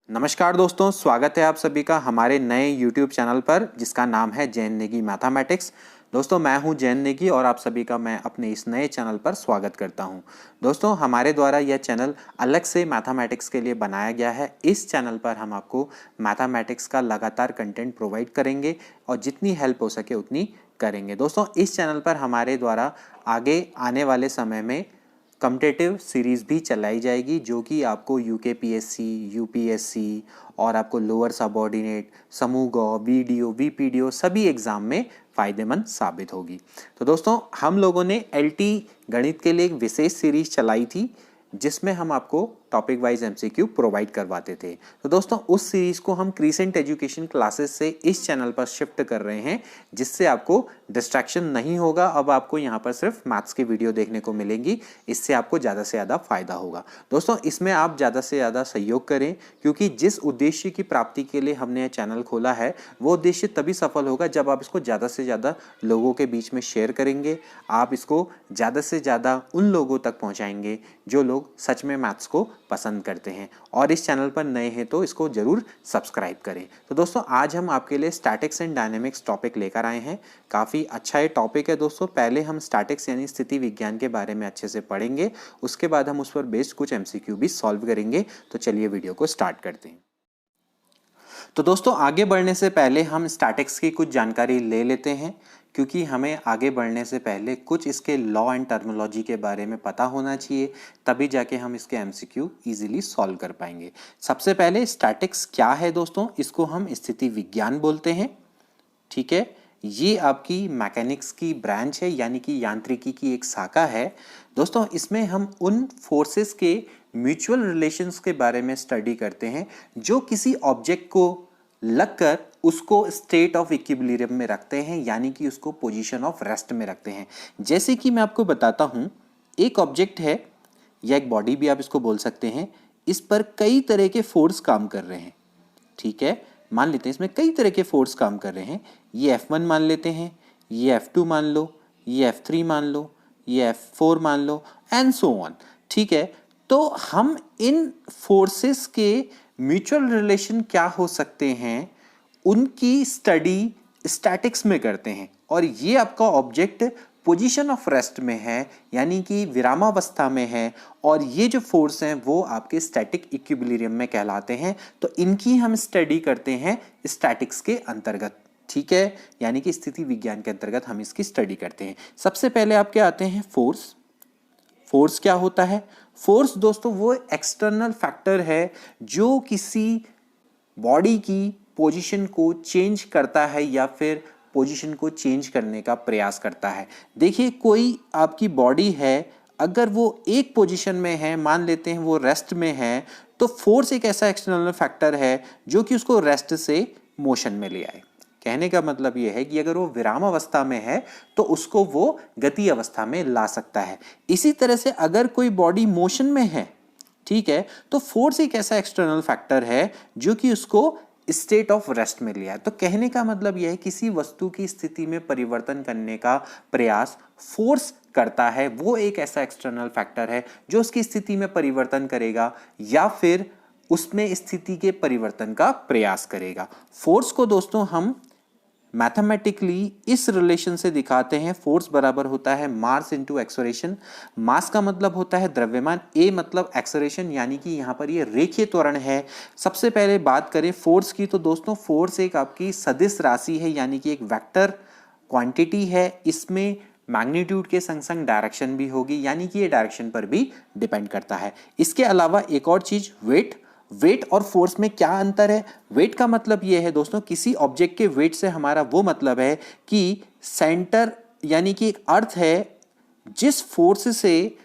नमस्कार दोस्तों, स्वागत है आप सभी का हमारे नए YouTube चैनल पर जिसका नाम है जैन नेगी मैथमेटिक्स। दोस्तों मैं हूं जैन नेगी और आप सभी का मैं अपने इस नए चैनल पर स्वागत करता हूं। दोस्तों हमारे द्वारा यह चैनल अलग से मैथमेटिक्स के लिए बनाया गया है। इस चैनल पर हम आपको मैथमेटिक्स का लगातार कंटेंट प्रोवाइड करेंगे और जितनी हेल्प हो सके उतनी करेंगे। दोस्तों इस चैनल पर हमारे द्वारा आगे आने वाले समय में कॉम्पिटिटिव सीरीज़ भी चलाई जाएगी जो कि आपको यूकेपीएससी, यूपीएससी और आपको लोअर सबऑर्डिनेट, समूह गौ, वीडियो, वीपीडीओ सभी एग्ज़ाम में फ़ायदेमंद साबित होगी। तो दोस्तों हम लोगों ने एलटी गणित के लिए एक विशेष सीरीज़ चलाई थी जिसमें हम आपको टॉपिक वाइज एमसीक्यू प्रोवाइड करवाते थे। तो दोस्तों उस सीरीज़ को हम क्रीसेंट एजुकेशन क्लासेस से इस चैनल पर शिफ्ट कर रहे हैं जिससे आपको डिस्ट्रैक्शन नहीं होगा। अब आपको यहाँ पर सिर्फ मैथ्स की वीडियो देखने को मिलेंगी, इससे आपको ज़्यादा से ज़्यादा फायदा होगा। दोस्तों इसमें आप ज़्यादा से ज़्यादा सहयोग करें क्योंकि जिस उद्देश्य की प्राप्ति के लिए हमने यह चैनल खोला है वो उद्देश्य तभी सफल होगा जब आप इसको ज़्यादा से ज़्यादा लोगों के बीच में शेयर करेंगे। आप इसको ज़्यादा से ज़्यादा उन लोगों तक पहुँचाएंगे जो लोग सच में मैथ्स को पसंद करते हैं। और इस चैनल पर नए हैं तो इसको जरूर सब्सक्राइब करें। तो दोस्तों आज हम आपके लिए स्टैटिक्स एंड डायनेमिक्स टॉपिक लेकर आए हैं। काफ़ी अच्छा ये टॉपिक है दोस्तों। पहले हम स्टैटिक्स यानी स्थिति विज्ञान के बारे में अच्छे से पढ़ेंगे, उसके बाद हम उस पर बेस्ड कुछ एमसीक्यू भी सॉल्व करेंगे। तो चलिए वीडियो को स्टार्ट करते हैं। तो दोस्तों आगे बढ़ने से पहले हम स्टैटिक्स की कुछ जानकारी ले लेते हैं क्योंकि हमें आगे बढ़ने से पहले कुछ इसके लॉ एंड टर्मिनोलॉजी के बारे में पता होना चाहिए, तभी जाके हम इसके एमसीक्यू इजीली सॉल्व कर पाएंगे। सबसे पहले स्टैटिक्स क्या है दोस्तों, इसको हम स्थिति विज्ञान बोलते हैं। ठीक है, ये आपकी मैकेनिक्स की ब्रांच है यानी कि यांत्रिकी की एक शाखा है। दोस्तों इसमें हम उन फोर्सेस के म्यूचुअल रिलेशंस के बारे में स्टडी करते हैं जो किसी ऑब्जेक्ट को लगकर उसको स्टेट ऑफ इक्विलिब्रियम में रखते हैं यानी कि उसको पोजीशन ऑफ रेस्ट में रखते हैं। जैसे कि मैं आपको बताता हूं, एक ऑब्जेक्ट है या एक बॉडी भी आप इसको बोल सकते हैं, इस पर कई तरह के फोर्स काम कर रहे हैं। ठीक है, मान लेते हैं इसमें कई तरह के फोर्स काम कर रहे हैं। ये F1 मान लेते हैं, ये F2 मान लो, ये F3 मान लो, ये F4 मान लो एंड सो ऑन। ठीक है, तो हम इन फोर्सेस के म्यूचुअल रिलेशन क्या हो सकते हैं उनकी स्टडी स्टैटिक्स में करते हैं। और ये आपका ऑब्जेक्ट पोजीशन ऑफ रेस्ट में है यानी कि विरामावस्था में है और ये जो फोर्स हैं वो आपके स्टैटिक इक्विलिब्रियम में कहलाते हैं। तो इनकी हम स्टडी करते हैं स्टैटिक्स के अंतर्गत। ठीक है, यानी कि स्थिति विज्ञान के अंतर्गत हम इसकी स्टडी करते हैं। सबसे पहले आपके आते हैं फोर्स। फोर्स क्या होता है? फोर्स दोस्तों वो एक्सटर्नल फैक्टर है जो किसी बॉडी की पोजीशन को चेंज करता है या फिर पोजीशन को चेंज करने का प्रयास करता है। देखिए कोई आपकी बॉडी है, अगर वो एक पोजीशन में है, मान लेते हैं वो रेस्ट में है, तो फोर्स एक ऐसा एक्सटर्नल फैक्टर है जो कि उसको रेस्ट से मोशन में ले आए। कहने का मतलब ये है कि अगर वो विराम अवस्था में है तो उसको वो गति अवस्था में ला सकता है। इसी तरह से अगर कोई बॉडी मोशन में है, ठीक है, तो फोर्स एक ऐसा एक्सटर्नल फैक्टर है जो कि उसको स्टेट ऑफ रेस्ट में लिया है। तो कहने का मतलब यह है किसी वस्तु की स्थिति में परिवर्तन करने का प्रयास फोर्स करता है, वो एक ऐसा एक्सटर्नल फैक्टर है जो उसकी स्थिति में परिवर्तन करेगा या फिर उसमें स्थिति के परिवर्तन का प्रयास करेगा। फोर्स को दोस्तों हम मैथमेटिकली इस रिलेशन से दिखाते हैं। फोर्स बराबर होता है मास इंटू एक्सेलरेशन। मास का मतलब होता है द्रव्यमान, ए मतलब एक्सेलरेशन यानी कि यहाँ पर ये रेखीय त्वरण है। सबसे पहले बात करें फोर्स की, तो दोस्तों फोर्स एक आपकी सदिश राशि है यानी कि एक वेक्टर क्वांटिटी है। इसमें मैग्नीट्यूड के संग संग डायरेक्शन भी होगी यानी कि ये डायरेक्शन पर भी डिपेंड करता है। इसके अलावा एक और चीज वेट और फोर्स में क्या अंतर है? वेट का मतलब यह है दोस्तों, किसी ऑब्जेक्ट के वेट से हमारा वो मतलब है कि सेंटर यानी कि एक अर्थ है, जिस फोर्स से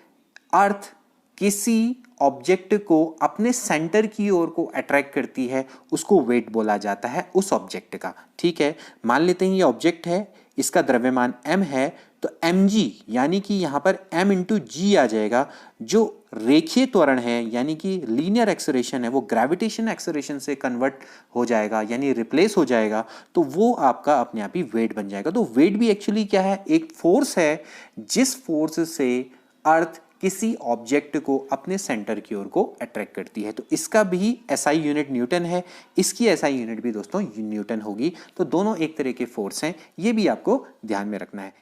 अर्थ किसी ऑब्जेक्ट को अपने सेंटर की ओर को अट्रैक्ट करती है उसको वेट बोला जाता है उस ऑब्जेक्ट का। ठीक है, मान लेते हैं ये ऑब्जेक्ट है, इसका द्रव्यमान m है, तो mg यानी कि यहाँ पर m इंटू जी आ जाएगा। जो रेखीय त्वरण है यानी कि लीनियर एक्सेलरेशन है वो ग्रेविटेशन एक्सेलरेशन से कन्वर्ट हो जाएगा यानी रिप्लेस हो जाएगा, तो वो आपका अपने आप ही वेट बन जाएगा। तो वेट भी एक्चुअली क्या है? एक फोर्स है जिस फोर्स से अर्थ किसी ऑब्जेक्ट को अपने सेंटर की ओर को अट्रैक्ट करती है। तो इसका भी एसआई यूनिट न्यूटन है, इसकी एसआई यूनिट भी दोस्तों न्यूटन होगी। तो दोनों एक तरह के फोर्स हैं, ये भी आपको ध्यान में रखना है।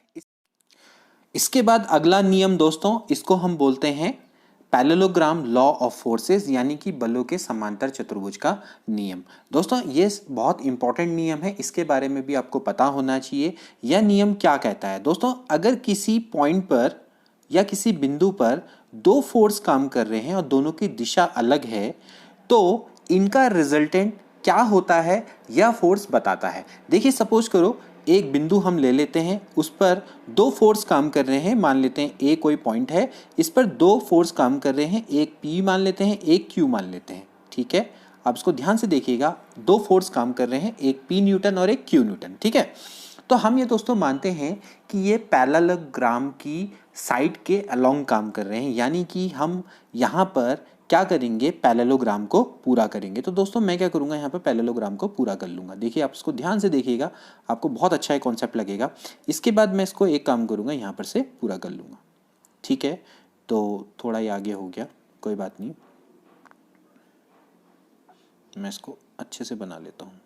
इसके बाद अगला नियम दोस्तों, इसको हम बोलते हैं पैरेललोग्राम लॉ ऑफ फोर्सेस, यानी कि बलों के समांतर चतुर्भुज का नियम। दोस्तों ये बहुत इंपॉर्टेंट नियम है, इसके बारे में भी आपको पता होना चाहिए। यह नियम क्या कहता है दोस्तों, अगर किसी पॉइंट पर या किसी बिंदु पर दो फोर्स काम कर रहे हैं और दोनों की दिशा अलग है, तो इनका रिजल्टेंट क्या होता है यह फोर्स बताता है। देखिए सपोज करो एक बिंदु हम ले लेते हैं, उस पर दो फोर्स काम कर रहे हैं, मान लेते हैं ए कोई पॉइंट है, इस पर दो फोर्स काम कर रहे हैं, एक पी मान लेते हैं, एक क्यू मान लेते हैं। ठीक है, आप इसको ध्यान से देखिएगा, दो फोर्स काम कर रहे हैं, एक पी न्यूटन और एक क्यू न्यूटन। ठीक है, तो हम ये दोस्तों मानते हैं कि ये पैरेललोग्राम की साइड के अलोंग काम कर रहे हैं, यानी कि हम यहाँ पर क्या करेंगे, पैरेललोग्राम को पूरा करेंगे। तो दोस्तों मैं क्या करूँगा, यहाँ पर पैरेललोग्राम को पूरा कर लूँगा। देखिए आप इसको ध्यान से देखिएगा, आपको बहुत अच्छा कॉन्सेप्ट लगेगा। इसके बाद मैं इसको एक काम करूँगा, यहाँ पर से पूरा कर लूँगा। ठीक है, तो थोड़ा ये आगे हो गया, कोई बात नहीं, मैं इसको अच्छे से बना लेता हूँ।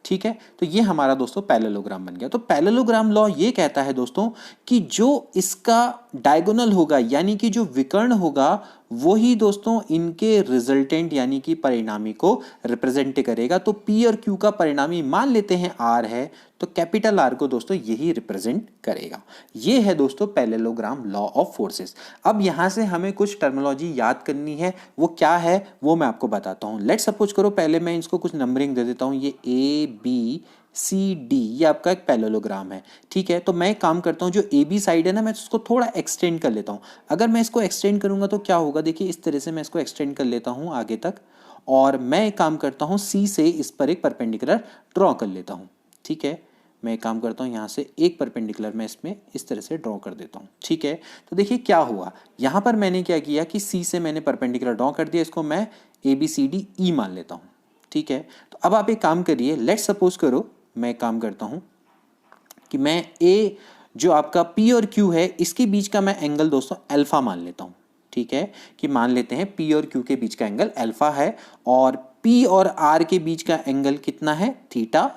ठीक है, तो ये हमारा दोस्तों पैरेललोग्राम बन गया। तो पैरेललोग्राम लॉ ये कहता है दोस्तों कि जो इसका डायगोनल होगा, यानी कि जो विकर्ण होगा, वही दोस्तों इनके रिजल्टेंट यानी कि परिणामी को रिप्रेजेंट करेगा। तो P और Q का परिणामी मान लेते हैं R है, तो कैपिटल R को दोस्तों यही रिप्रेजेंट करेगा। ये है दोस्तों पैरेललोग्राम लॉ ऑफ फोर्सेस। अब यहां से हमें कुछ टर्मिनोलॉजी याद करनी है, वो क्या है वो मैं आपको बताता हूं। लेट सपोज करो पहले मैं इसको कुछ नंबरिंग दे देता हूं, ये ABCD ये आपका एक पैरेललोग्राम है। ठीक है, तो मैं एक काम करता हूं, जो AB साइड है ना, मैं उसको थोड़ा एक्सटेंड कर लेता हूं। अगर मैं इसको एक्सटेंड करूंगा तो क्या होगा, देखिए इस तरह से मैं इसको एक्सटेंड कर लेता हूं आगे तक, और मैं एक काम करता हूं C से इस पर एक परपेंडिकुलर ड्रॉ कर लेता हूं। ठीक है, मैं एक काम करता हूं, यहां से एक परपेंडिकुलर मैं इसमें इस तरह से ड्रॉ कर देता हूं। ठीक है, तो देखिए क्या हुआ, यहां पर मैंने क्या किया कि C से मैंने परपेंडिकुलर ड्रॉ कर दिया, इसको मैं ABCDE मान लेता हूं। ठीक है, तो अब आप एक काम करिए, लेट सपोज करो मैं एक काम करता हूं कि मैं A जो आपका P और Q है, इसके बीच का मैं एंगल दोस्तों अल्फा मान लेता हूं। ठीक है, कि मान लेते हैं P और Q के बीच का एंगल अल्फा है, और P और R के बीच का एंगल कितना है, थीटा।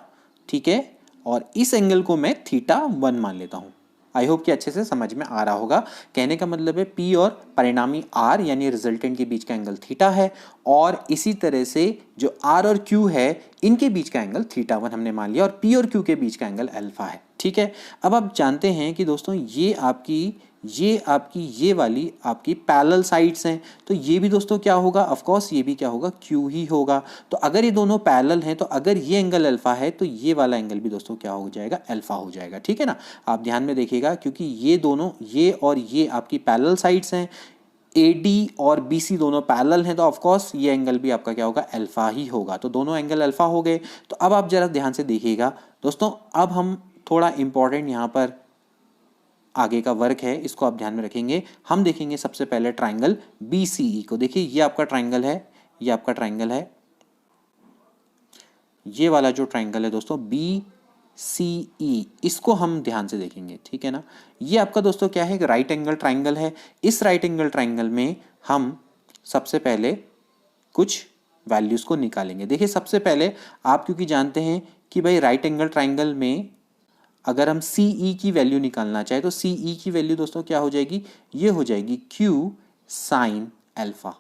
ठीक है, और इस एंगल को मैं θ1 मान लेता हूं। आई होप कि अच्छे से समझ में आ रहा होगा। कहने का मतलब है P और परिणामी R यानी रिजल्टेंट के बीच का एंगल थीटा है, और इसी तरह से जो R और Q है इनके बीच का एंगल θ1 हमने मान लिया, और P और Q के बीच का एंगल अल्फा है। ठीक है, अब आप जानते हैं कि दोस्तों ये आपकी ये वाली आपकी पैरेलल साइड्स हैं, तो ये भी दोस्तों क्या होगा, ऑफ कोर्स ये भी क्या होगा, Q ही होगा। तो अगर ये दोनों पैरेलल हैं, तो अगर ये एंगल अल्फा है तो ये वाला एंगल भी दोस्तों क्या हो जाएगा, अल्फा हो जाएगा। ठीक है ना, आप ध्यान में देखिएगा, क्योंकि ये दोनों, ये और ये आपकी पैरेलल साइड्स हैं, AD और BC दोनों पैरेलल हैं, तो ऑफ कोर्स ये एंगल भी आपका क्या होगा, अल्फा ही होगा। तो दोनों एंगल अल्फा हो गए। तो अब आप जरा ध्यान से देखिएगा दोस्तों, अब हम थोड़ा इंपॉर्टेंट यहाँ पर आगे का वर्क है, इसको आप ध्यान में रखेंगे। हम देखेंगे सबसे पहले ट्राइंगल BCE को। देखिए ये आपका ट्राइंगल है, ये आपका ट्राइंगल है, ये वाला जो ट्राइंगल है दोस्तों BCE, इसको हम ध्यान से देखेंगे। ठीक है ना, ये आपका दोस्तों क्या है, एक राइट एंगल ट्राइंगल है। इस राइट एंगल ट्राइंगल में हम सबसे पहले कुछ वैल्यूज को निकालेंगे। देखिए सबसे पहले आप क्योंकि जानते हैं कि भाई राइट एंगल ट्राइंगल में अगर हम CE की वैल्यू निकालना चाहे तो CE की वैल्यू दोस्तों क्या हो जाएगी, ये हो जाएगी Q साइन अल्फा।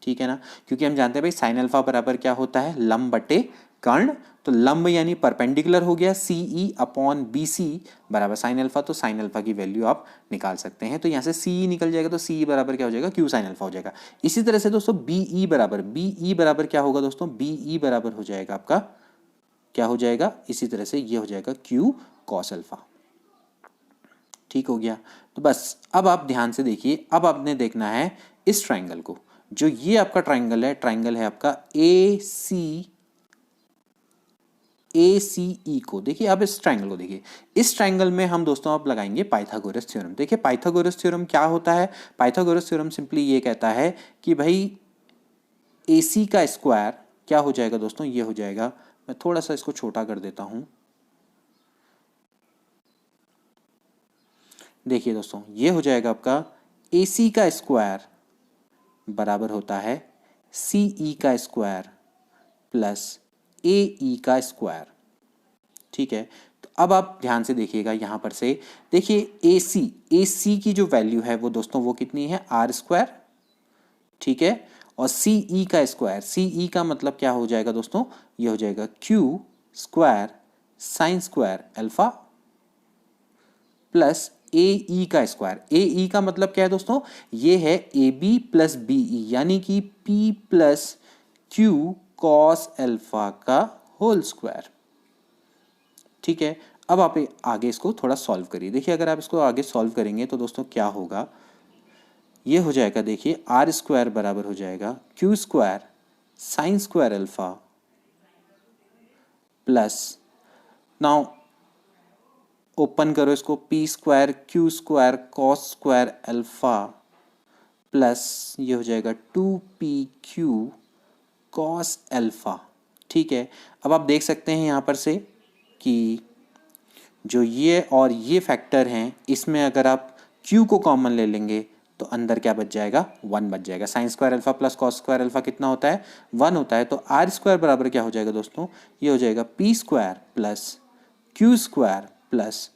ठीक है ना, क्योंकि हम जानते हैं भाई साइन अल्फा बराबर क्या होता है, लंब बटे कर्ण। तो लंब यानी परपेंडिकुलर हो गया, CE अपॉन BC बराबर साइन अल्फा। तो साइन अल्फा की वैल्यू आप निकाल सकते हैं। तो यहाँ से CE निकल जाएगा, तो CE बराबर क्या हो जाएगा, Q साइन अल्फा हो जाएगा। इसी तरह से दोस्तों BE बराबर क्या होगा दोस्तों, BE बराबर हो जाएगा आपका, क्या हो जाएगा, इसी तरह से ये हो जाएगा Q कॉस अल्फा। ठीक हो गया। तो बस अब आप ध्यान से देखिए, अब आपने देखना है इस ट्राइंगल को, जो ये आपका ट्राइंगल है आपका ACE को। देखिए अब इस ट्राइंगल को देखिए, इस ट्राइंगल में हम दोस्तों अब लगाएंगे पाइथागोरस थ्योरम। देखिए पाइथागोरस थ्योरम क्या होता है, पाइथागोरस थ्योरम सिंपली ये कहता है कि भाई AC का स्क्वायर क्या हो जाएगा दोस्तों, ये हो जाएगा, मैं थोड़ा सा इसको छोटा कर देता हूं। देखिए दोस्तों ये हो जाएगा आपका AC का स्क्वायर बराबर होता है CE का स्क्वायर प्लस AE का स्क्वायर। ठीक है, तो अब आप ध्यान से देखिएगा यहाँ पर से, देखिए AC की जो वैल्यू है वो दोस्तों वो कितनी है, आर स्क्वायर। ठीक है, और CE का स्क्वायर, CE का मतलब क्या हो जाएगा दोस्तों, ये हो जाएगा Q square sine square alpha plus AE का स्क्वायर। AE का मतलब क्या है दोस्तों, ये है AB प्लस BE यानी कि P plus Q cos alpha का होल स्क्वायर। ठीक है, अब आप आगे इसको थोड़ा सॉल्व करिए। देखिए अगर आप इसको आगे सॉल्व करेंगे तो दोस्तों क्या होगा, ये हो जाएगा, देखिए आर स्क्वायर बराबर हो जाएगा Q square sine square alpha plus, now open करो इसको, P square Q square cos square alpha plus ये हो जाएगा 2PQ कॉस अल्फा। ठीक है, अब आप देख सकते हैं यहाँ पर से कि जो ये और ये फैक्टर हैं, इसमें अगर आप Q को कॉमन ले लेंगे तो अंदर क्या बच जाएगा, 1 बच जाएगा। Sine square alpha plus cos square alpha कितना होता है, 1 होता है। तो आर स्क्वायर बराबर क्या हो जाएगा दोस्तों, ये हो जाएगा P square plus Q square plus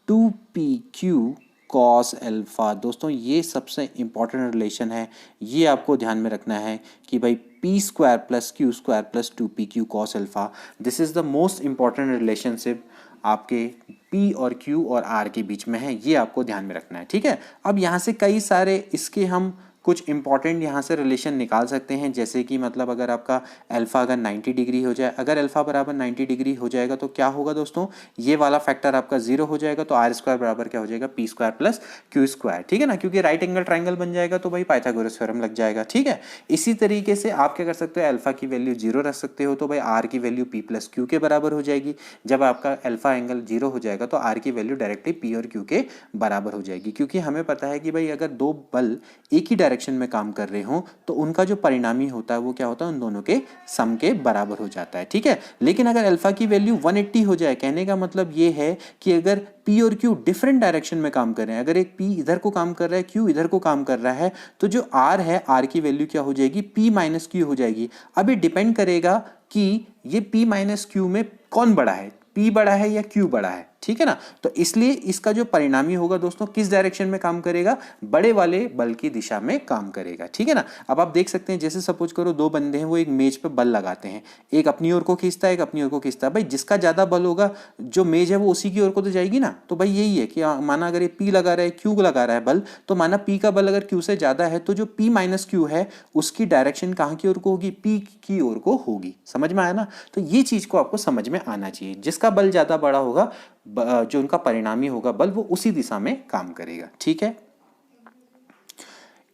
2PQ cos alpha. दोस्तों ये सबसे इंपॉर्टेंट रिलेशन है, ये आपको ध्यान में रखना है कि भाई P square plus Q square plus 2PQ cos alpha, this is the most important relationship आपके P और Q और R के बीच में है, ये आपको ध्यान में रखना है। ठीक है, अब यहाँ से कई सारे इसके हम कुछ इंपॉर्टेंट यहाँ से रिलेशन निकाल सकते हैं, जैसे कि मतलब अगर आपका अल्फा अगर 90 डिग्री हो जाए, अगर अल्फा बराबर 90 डिग्री हो जाएगा तो क्या होगा दोस्तों, ये वाला फैक्टर आपका 0 हो जाएगा, तो आर स्क्वायर बराबर क्या हो जाएगा, P square plus Q square. ठीक है ना, क्योंकि राइट एंगल ट्राइंगल बन जाएगा तो भाई पाइथागोरस थ्योरम लग जाएगा। ठीक है, इसी तरीके से आप क्या कर सकते हो, अल्फा की वैल्यू 0 रख सकते हो तो भाई आर की वैल्यू P प्लस Q के बराबर हो जाएगी। जब आपका अल्फा एंगल 0 हो जाएगा तो आर की वैल्यू डायरेक्टली P और Q के बराबर हो जाएगी, क्योंकि हमें पता है कि भाई अगर दो बल एक ही डायरेक्शन में काम कर रहे हो तो उनका जो परिणामी होता है वो क्या होता है, उन दोनों के सम के बराबर हो जाता है। ठीक है, लेकिन अगर अल्फा की वैल्यू 180 हो जाए, कहने का मतलब ये है कि अगर P और Q डिफरेंट डायरेक्शन में काम कर रहे हैं, अगर एक P इधर को काम कर रहा है, Q इधर को काम कर रहा है, तो जो R है, R की वैल्यू क्या हो जाएगी, P माइनस Q हो जाएगी। अब ये डिपेंड करेगा कि ये P माइनस Q में कौन बड़ा है, P बड़ा है या Q बड़ा है। ठीक है ना, तो इसलिए इसका जो परिणामी होगा दोस्तों किस डायरेक्शन में काम करेगा, बड़े वाले बल की दिशा में काम करेगा। ठीक है ना, अब आप देख सकते हैं, जैसे सपोज करो दो बंदे हैं, वो एक मेज पे बल लगाते हैं, एक अपनी ओर को खींचता है, एक अपनी ओर को खींचता है। भाई जिसका ज्यादा बल होगा, जो मेज है वो उसी की ओर को तो जाएगी ना। तो भाई यही है कि माना अगर ये P लगा रहा है, Q लगा रहा है बल, तो माना P का बल अगर Q से ज्यादा है तो जो P माइनस Q है उसकी डायरेक्शन कहाँ की ओर को होगी, P की ओर को होगी। समझ में आया ना, तो ये चीज को आपको समझ में आना चाहिए, जिसका बल ज्यादा बड़ा होगा, जो उनका परिणामी होगा बल, वो उसी दिशा में काम करेगा। ठीक है,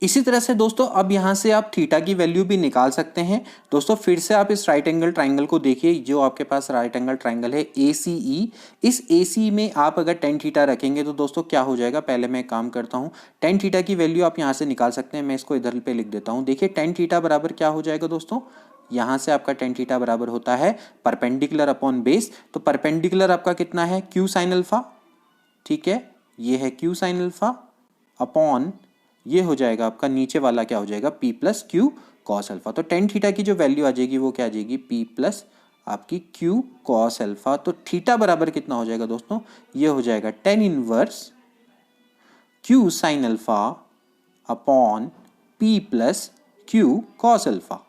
इसी तरह से दोस्तों अब यहां से आप थीटा की वैल्यू भी निकाल सकते हैं। दोस्तों फिर से आप इस राइट एंगल ट्राइंगल को देखिए, जो आपके पास राइट एंगल ट्राइंगल है ACE, इस AC में आप अगर tan थीटा रखेंगे तो दोस्तों क्या हो जाएगा, पहले मैं एक काम करता हूं, tan थीटा की वैल्यू आप यहां से निकाल सकते हैं। मैं इसको इधर पे लिख देता हूं। देखिए tan थीटा बराबर क्या हो जाएगा दोस्तों, यहां से आपका tan थीटा बराबर होता है परपेंडिकुलर अपॉन बेस। तो परपेंडिकुलर आपका कितना है, Q साइन अल्फा। ठीक है, ये है Q साइन अल्फा अपॉन ये हो जाएगा आपका नीचे वाला क्या हो जाएगा, P plus Q cos alpha. तो tan थीटा की जो वैल्यू आ जाएगी वो क्या आ जाएगी, P प्लस आपकी Q कॉस अल्फा। तो थीटा बराबर कितना हो जाएगा दोस्तों, ये हो जाएगा tan inverse Q sine alpha upon P plus Q cos alpha.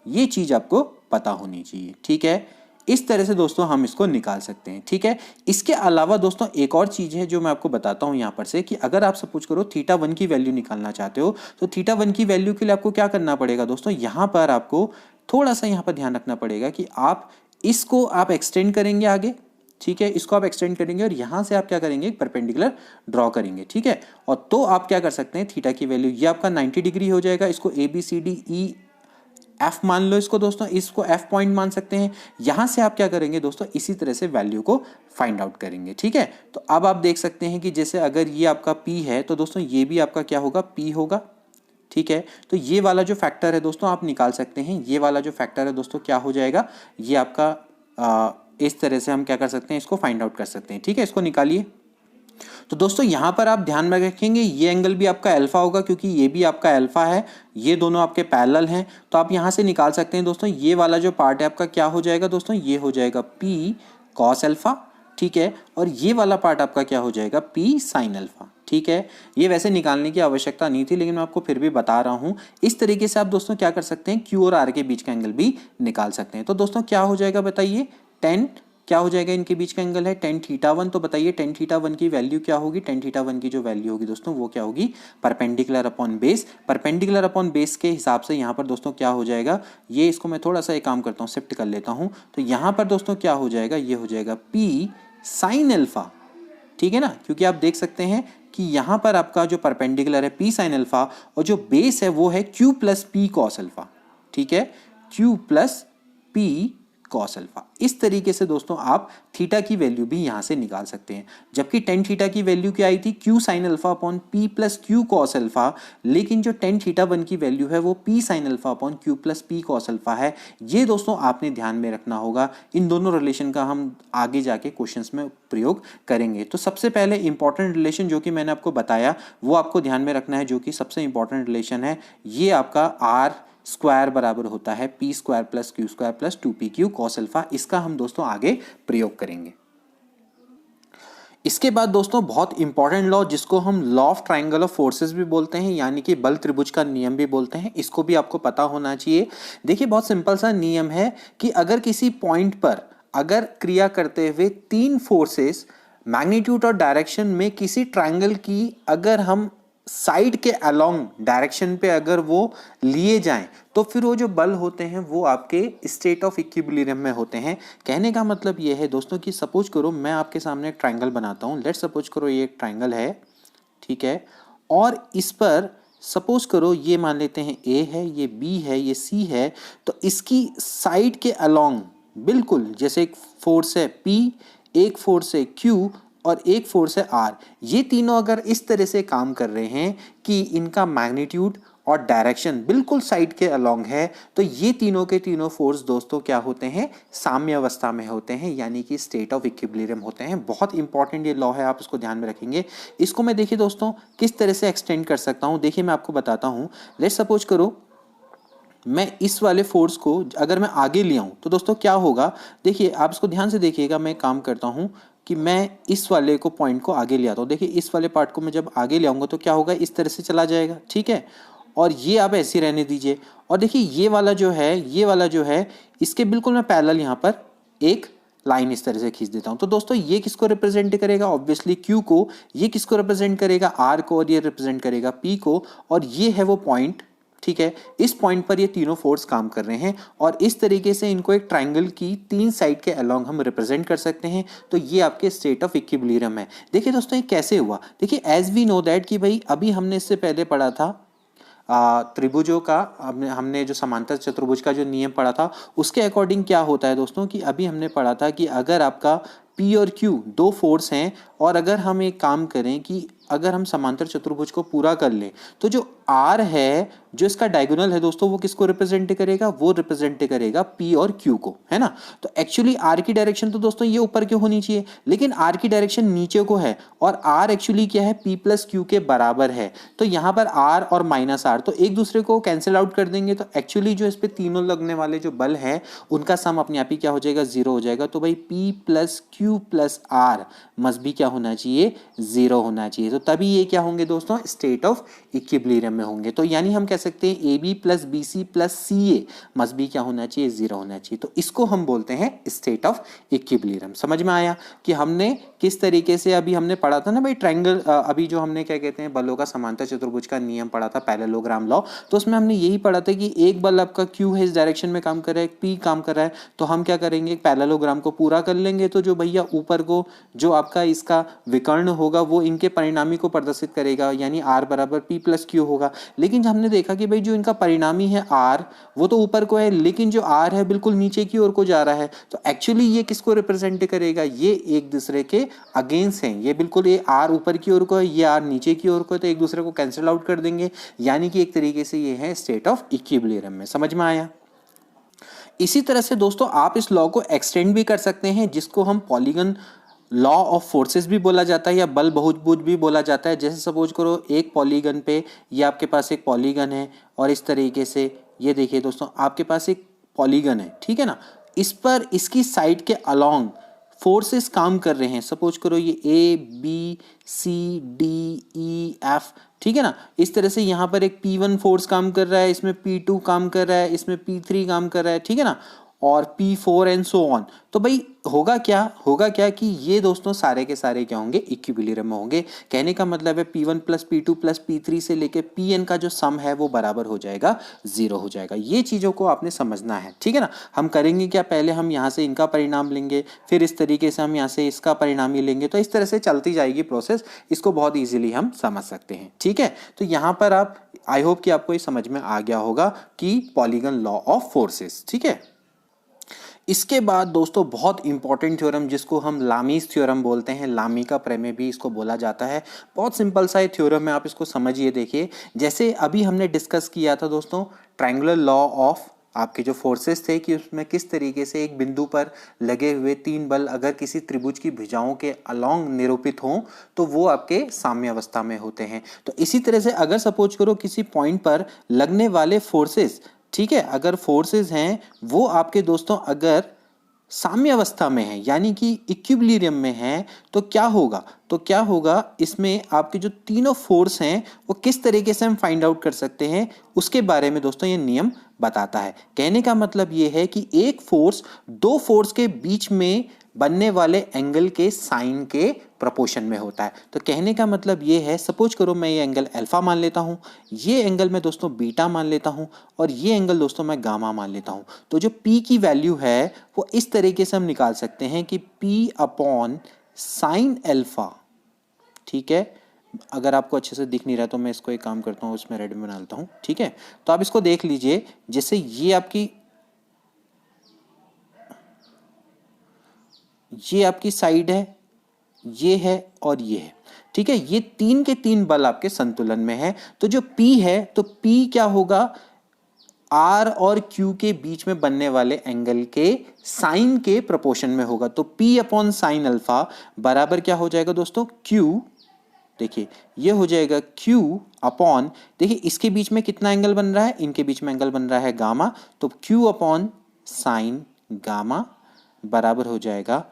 ये चीज आपको पता होनी चाहिए। ठीक है, इस तरह से दोस्तों हम इसको निकाल सकते हैं। ठीक है, इसके अलावा दोस्तों एक और चीज है जो मैं आपको बताता हूं यहां पर से, कि अगर आप सपोज करो थीटा 1 की वैल्यू निकालना चाहते हो तो थीटा 1 की वैल्यू के लिए आपको क्या करना पड़ेगा दोस्तों, यहां पर आपको थोड़ा सा यहां पर ध्यान रखना पड़ेगा कि आप इसको आप एक्सटेंड करेंगे आगे। ठीक है, इसको आप एक्सटेंड करेंगे और यहां से आप क्या करेंगे, परपेंडिकुलर ड्रॉ करेंगे। ठीक है, और तो आप क्या कर सकते हैं, थीटा की वैल्यू ये आपका 90 डिग्री हो जाएगा। इसको ABCDE F मान लो इसको दोस्तों, इसको F पॉइंट मान सकते हैं। यहां से आप क्या करेंगे दोस्तों, इसी तरह से वैल्यू को फाइंड आउट करेंगे। ठीक है, तो अब आप देख सकते हैं कि जैसे अगर ये आपका P है तो दोस्तों ये भी आपका क्या होगा, P होगा। ठीक है, तो ये वाला जो फैक्टर है दोस्तों आप निकाल सकते हैं। ये वाला जो फैक्टर है दोस्तों क्या हो जाएगा, ये आपका इस तरह से हम क्या कर सकते हैं, इसको फाइंड आउट कर सकते हैं। ठीक है, इसको निकालिए। तो दोस्तों यहाँ पर आप ध्यान में रखेंगे ये एंगल भी आपका अल्फा होगा क्योंकि ये भी आपका अल्फा है, ये दोनों आपके पैरेलल हैं। तो आप यहाँ से निकाल सकते हैं दोस्तों, ये वाला जो पार्ट है आपका क्या हो जाएगा दोस्तों, ये हो जाएगा P cos अल्फा, ठीक है, और ये वाला पार्ट आपका क्या हो जाएगा P sin अल्फा, ठीक है। ये वैसे निकालने की आवश्यकता नहीं थी लेकिन मैं आपको फिर भी बता रहा हूँ। इस तरीके से आप दोस्तों क्या कर सकते हैं, Q और R के बीच का एंगल भी निकाल सकते हैं। तो दोस्तों क्या हो जाएगा बताइए, टेन क्या हो जाएगा, इनके बीच का एंगल है टेन थीटा वन। तो बताइए टेन थीटा वन की वैल्यू क्या होगी, टेन थीटा वन की जो वैल्यू होगी दोस्तों वो क्या होगी, perpendicular upon base. Perpendicular upon base के हिसाब से यहाँ पर दोस्तों क्या हो जाएगा, ये इसको मैं थोड़ा सा एक काम करता हूँ, शिफ्ट कर लेता हूँ। तो यहाँ पर दोस्तों क्या हो जाएगा, ये हो जाएगा P sin अल्फा, ठीक है ना, क्योंकि आप देख सकते हैं कि यहाँ पर आपका जो परपेंडिकुलर है P sin अल्फा और जो बेस है वो है Q plus P cos alpha, ठीक है, Q plus P cos alpha. इस तरीके से दोस्तों आप थीटा की वैल्यू भी यहाँ से निकाल सकते हैं। जबकि टेन थीटा की वैल्यू क्या आई थी, Q sin alpha upon P plus Q cos alpha, लेकिन जो टेन थीटा वन की वैल्यू है वो P sin alpha upon Q plus P cos alpha है। ये दोस्तों आपने ध्यान में रखना होगा। इन दोनों रिलेशन का हम आगे जाके क्वेश्चंस में प्रयोग करेंगे। तो सबसे पहले इंपॉर्टेंट रिलेशन जो कि मैंने आपको बताया वो आपको ध्यान में रखना है, जो कि सबसे इंपॉर्टेंट रिलेशन है, ये आपका R स्क्वायर बराबर होता है P square plus Q square plus 2PQ cos alpha. इसका हम दोस्तों आगे प्रयोग करेंगे। इसके बाद दोस्तों बहुत इंपॉर्टेंट लॉ जिसको हम law of triangle of forces भी बोलते हैं, यानी कि बल त्रिभुज का नियम भी बोलते हैं, इसको भी आपको पता होना चाहिए। देखिए बहुत सिंपल सा नियम है कि अगर किसी पॉइंट पर अगर क्रिया करते हुए तीन फोर्सेस मैग्नीट्यूड और डायरेक्शन में किसी ट्राइंगल की अगर हम साइड के अलोंग डायरेक्शन पे अगर वो लिए जाएं तो फिर वो जो बल होते हैं वो आपके स्टेट ऑफ इक्विलिब्रियम में होते हैं। कहने का मतलब ये है दोस्तों कि सपोज करो मैं आपके सामने एक ट्राइंगल बनाता हूँ, लेट्स सपोज करो ये एक ट्राइंगल है, ठीक है, और इस पर सपोज करो ये मान लेते हैं A है, ये B है, ये C है। तो इसकी साइड के अलोंग बिल्कुल जैसे एक फोर्स है P, एक फोर्स है Q और एक फोर्स है R, ये तीनों अगर इस तरह से काम कर रहे हैं कि इनका मैग्नीट्यूड और डायरेक्शन बिल्कुल साइड के अलोंग है, तो ये तीनों के तीनों फोर्स दोस्तों क्या होते हैं, साम्य अवस्था में होते हैं, यानी कि स्टेट ऑफ इक्विलिब्रियम होते हैं। बहुत इंपॉर्टेंट ये लॉ है, आप इसको ध्यान में रखेंगे। इसको मैं देखिए दोस्तों किस तरह से एक्सटेंड कर सकता हूँ, देखिए मैं आपको बताता हूँ। लेट्स सपोज करो मैं इस वाले फोर्स को अगर मैं आगे ले आऊँ तो दोस्तों क्या होगा, देखिए आप इसको ध्यान से देखिएगा। मैं काम करता हूँ कि मैं इस वाले को पॉइंट को आगे ले आता हूँ। देखिए इस वाले पार्ट को मैं जब आगे ले आऊँगा तो क्या होगा, इस तरह से चला जाएगा, ठीक है, और ये आप ऐसे रहने दीजिए। और देखिए ये वाला जो है, ये वाला जो है, इसके बिल्कुल मैं पैरेलल यहाँ पर एक लाइन इस तरह से खींच देता हूँ। तो दोस्तों ये किसको रिप्रेजेंट करेगा, ऑब्वियसली Q को। ये किसको रिप्रेजेंट करेगा, R को, और ये रिप्रेजेंट करेगा P को। और ये है वो पॉइंट, ठीक है, इस पॉइंट पर ये तीनों फोर्स काम कर रहे हैं और इस तरीके से इनको एक ट्राइंगल की तीन साइड के अलोंग हम रिप्रेजेंट कर सकते हैं। तो ये आपके स्टेट ऑफ इक्विलिब्रियम है। देखिए दोस्तों ये कैसे हुआ, देखिए एज वी नो दैट कि भाई अभी हमने इससे पहले पढ़ा था त्रिभुजों का, हमने जो समांतर चतुर्भुज का जो नियम पढ़ा था उसके अकॉर्डिंग क्या होता है दोस्तों कि अभी हमने पढ़ा था कि अगर आपका P और Q दो फोर्स हैं और अगर हम एक काम करें कि अगर हम समांतर चतुर्भुज को पूरा कर लें तो जो R है, जो इसका डायगोनल है दोस्तों, वो किसको रिप्रेजेंट करेगा, वो रिप्रेजेंट करेगा P और Q को, है ना। तो एक्चुअली R की डायरेक्शन तो दोस्तों ये ऊपर की होनी चाहिए, लेकिन R की डायरेक्शन नीचे को है और R एक्चुअली क्या है, P प्लस Q के बराबर है। तो यहाँ पर R और माइनस R तो एक दूसरे को कैंसिल आउट कर देंगे। तो एक्चुअली जो इस पे तीनों लगने वाले जो बल है उनका सम अपने आप ही क्या हो जाएगा, जीरो हो जाएगा। तो भाई P plus Q plus R must भी क्या होना चाहिए, जीरो होना चाहिए। तो तभी ये क्या होंगे दोस्तों, स्टेट ऑफ इक्विलिब्रियम में होंगे। तो यानी हम कह सकते हैं AB plus BC plus CA must भी क्या होना चाहिए, जीरो होना चाहिए। तो इसको हम बोलते हैं स्टेट ऑफ इक्विलिब्रियम। समझ में आया कि हमने किस तरीके से, अभी हमने पढ़ा था ना भाई ट्राइंगल, अभी जो हमने क्या कहते हैं बलों का समांतर चतुर्भुज का नियम पढ़ा था, पैरेललोग्राम लॉ। तो उसमें हमने यही पढ़ा था कि एक बल आपका Q है, इस डायरेक्शन में काम कर रहा है, P काम कर रहा है, तो हम क्या करेंगे, एक पैरेललोग्राम को पूरा कर लेंगे। तो जो भैया ऊपर को जो आपका इसका विकर्ण होगा वो इनके परिणामी को प्रदर्शित करेगा, यानी R बराबर P प्लस Q होगा। लेकिन हमने देखा कि भाई जो इनका परिणामी है R वो तो ऊपर को है, लेकिन जो R है बिल्कुल नीचे की ओर को जा रहा है। तो एक्चुअली ये किसको रिप्रेजेंट करेगा, ये एक दूसरे के अगेंस्ट हैं। ये बिल्कुल ये R ऊपर की ओर को है, ये R नीचे की ओर को है, तो एक दूसरे को कैंसिल आउट कर देंगे, यानी कि एक तरीके से ये है स्टेट ऑफ इक्विलिब्रियम में। समझ में आया। इसी तरह से दोस्तों आप इस लॉ को एक्सटेंड भी कर सकते हैं, जिसको हम पॉलीगन लॉ ऑफ फोर्सेस भी बोला जाता है या बल बहुभुज भी बोला जाता है। जैसे सपोज करो एक पॉलीगन पे, ये आपके पास एक पॉलीगन है और इस तरीके से ये देखिए दोस्तों आपके पास एक पॉलीगन है, ठीक है ना। इस पर इसकी साइड के अलोंग फोर्सेस काम कर रहे हैं। सपोज करो ये A B C D E F, ठीक है ना। इस तरह से यहाँ पर एक P1 फोर्स काम कर रहा है, इसमें P2 काम कर रहा है, इसमें P3 काम कर रहा है, ठीक है ना, और P4 एंड सो ऑन। तो भाई होगा क्या कि ये दोस्तों सारे के सारे क्या होंगे, इक्विलिब्रियम में होंगे। कहने का मतलब है P1 plus P2 plus P3 से लेके Pn का जो सम है वो बराबर हो जाएगा, 0 हो जाएगा। ये चीज़ों को आपने समझना है, ठीक है ना। हम करेंगे क्या, पहले हम यहाँ से इनका परिणाम लेंगे, फिर इस तरीके से हम यहाँ से इसका परिणाम ही लेंगे। तो इस तरह से चलती जाएगी प्रोसेस, इसको बहुत ईजिली हम समझ सकते हैं, ठीक है। तो यहाँ पर आप, आई होप कि आपको ये समझ में आ गया होगा कि पॉलीगन लॉ ऑफ फोर्सेस, ठीक है। इसके बाद दोस्तों बहुत इंपॉर्टेंट थ्योरम जिसको हम लामीज थ्योरम बोलते हैं, लामी का प्रमेय भी इसको बोला जाता है। बहुत सिंपल सा ये थ्योरम है, आप इसको समझिए। देखिए जैसे अभी हमने डिस्कस किया था दोस्तों ट्रायंगुलर लॉ ऑफ आपके जो फोर्सेस थे कि उसमें किस तरीके से एक बिंदु पर लगे हुए 3 बल अगर किसी त्रिभुज की भुजाओं के अलोंग निरूपित हों तो वो आपके साम्य अवस्था में होते हैं। तो इसी तरह से अगर सपोज करो किसी पॉइंट पर लगने वाले फोर्सेस, ठीक है, अगर फोर्सेस हैं वो आपके दोस्तों अगर साम्य अवस्था में है यानी कि इक्विलिब्रियम में है तो क्या होगा इसमें आपके जो तीनों फोर्स हैं वो किस तरीके से हम फाइंड आउट कर सकते हैं उसके बारे में दोस्तों ये नियम बताता है। कहने का मतलब ये है कि एक फोर्स दो फोर्स के बीच में बनने वाले एंगल के साइन के प्रोपोर्शन में होता है। तो कहने का मतलब ये है, सपोज करो मैं ये एंगल अल्फा मान लेता हूँ, ये एंगल मैं दोस्तों बीटा मान लेता हूँ और ये एंगल दोस्तों मैं गामा मान लेता हूँ। तो जो P की वैल्यू है वो इस तरीके से हम निकाल सकते हैं कि P अपॉन साइन अल्फा, ठीक है। अगर आपको अच्छे से दिख नहीं रहा तो मैं इसको एक काम करता हूँ, उसमें रेड में बना लेता हूँ, ठीक है। तो आप इसको देख लीजिए, जैसे ये आपकी साइड है, ये है और ये है, ठीक है। ये 3 के 3 बल आपके संतुलन में है। तो जो P है तो P क्या होगा, R और Q के बीच में बनने वाले एंगल के साइन के प्रोपोर्शन में होगा। तो P अपॉन साइन अल्फा बराबर क्या हो जाएगा दोस्तों, Q, देखिए ये हो जाएगा Q अपॉन, देखिए इसके बीच में कितना एंगल बन रहा है, इनके बीच में एंगल बन रहा है गामा, तो Q अपॉन साइन गामा बराबर हो जाएगा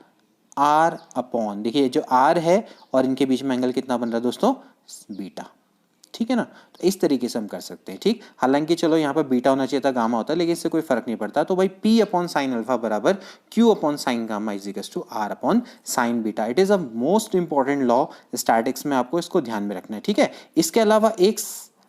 R अपॉन, देखिए जो R है और इनके बीच में एंगल कितना बन रहा है दोस्तों, बीटा, ठीक है ना। तो इस तरीके से हम कर सकते हैं, ठीक। हालांकि चलो यहाँ पर बीटा होना चाहिए था, गामा होता है, लेकिन इससे कोई फर्क नहीं पड़ता। तो भाई P अपॉन साइन अल्फा बराबर Q upon sine gamma is equals to R upon sine beta. It is a most important law statics में, आपको इसको ध्यान में रखना है, ठीक है। इसके अलावा एक